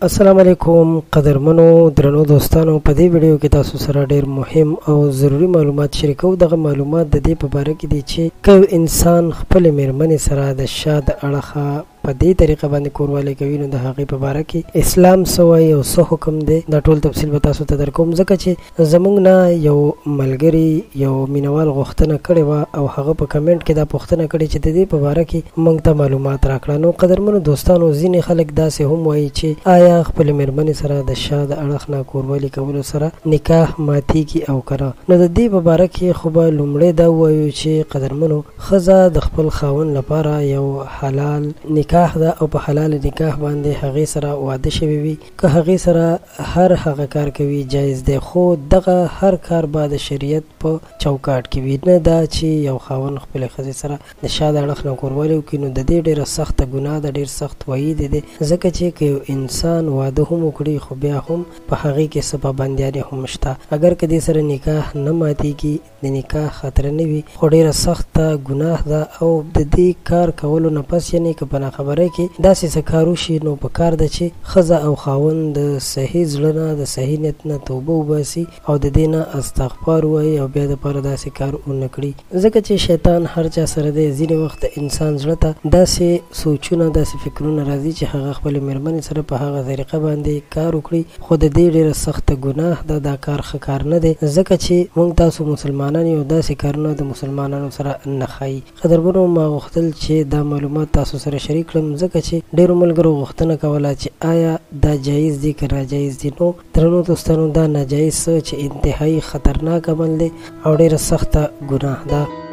السلام علیکم قدرمنو درنو دوستانو په دې ویډیو کې تاسو سره ډېر مهم او ضروری معلومات شریکو. دغه معلومات د دې په اړه کې دي چې که انسان خپل میرمنې سره د شاد اړخه په دې طریقه باندې کوروالی کوي نو د هغې په باره کې اسلام څه وایي او څه حکم دی، دا ټول تفصیل به تاسو ته درکوم. ځکه چې زموږ نه یو ملګري یو مینوال غوښتنه کړې وه او هغه په کمنټ کې دا پوښتنه کړې چې د دې په باره کې موږ ته معلومات راکړه. نو قدرمنو دوستانو ځینې خلک داسې هم وایي چې آیا خپل میرمنې سره د شاد اړخ نه کوروالی کولو سره نکاح ماتیږي او که نه. نو د دې په باره کې خو به لومړی دا ووایو چې قدرمنو ښځه د خپل خاوند لپاره یو حلال نکاح ده او په حلال نکاح باندې هغې سره واده شوی وي. که هغې سره هر هغه کار کوي جایز دی، خو دغه هر کار به د شریعت په چوکاټ کې وي، نه دا چې یو خاوند خپلې ښځې سره د شاد اړخ نه کوروالی وکړي. نو د دې ډېره سخته ګناه ده، ډېر سخت وعید دی، ځکه چې که یو انسان واده هم وکړي خو بیا هم په هغې کې څه پابندیانې هم شته. اگر که دې سره نکاح نه ماتېږي، د نکاح خطره نه وي، خو ډېره سخته ګناه ده او د دې کار کولو نه پس یعنې که په خبره کې داسې څه کار وشي نو په کار ده چې ښځه او خاوند د صحیح زړه نه د صحیح نیت نه توبه وباسي او د دې نه استغفار ووایي او بیا دپاره داسې کار ونه کړي. ځکه چې شیطان هر چا سره دی، ځینې وخت د انسان زړه ته داسې سوچونه داسې فکرونه راځي چې هغه خپلې میرمنې سره په هغه طریقه باندې کار وکړي، خو د دې ډېره سخته ګناه ده، دا کار ښه کار نه دی، ځکه چې موږ تاسو مسلمانان یو، داسې کارونه د مسلمانانو سره نه ښایي. قدرمنو ما غوښتل چې دا معلومات تاسو سره شریک کړم، ځکه چې ډېرو ملګرو غوښتنه کوله چې آیا دا جایز دی که ناجایز دی. نو درنو دوستانو دا ناجایز څه چې انتهایی خطرناک عمل دی او ډېره سخته ګناه ده.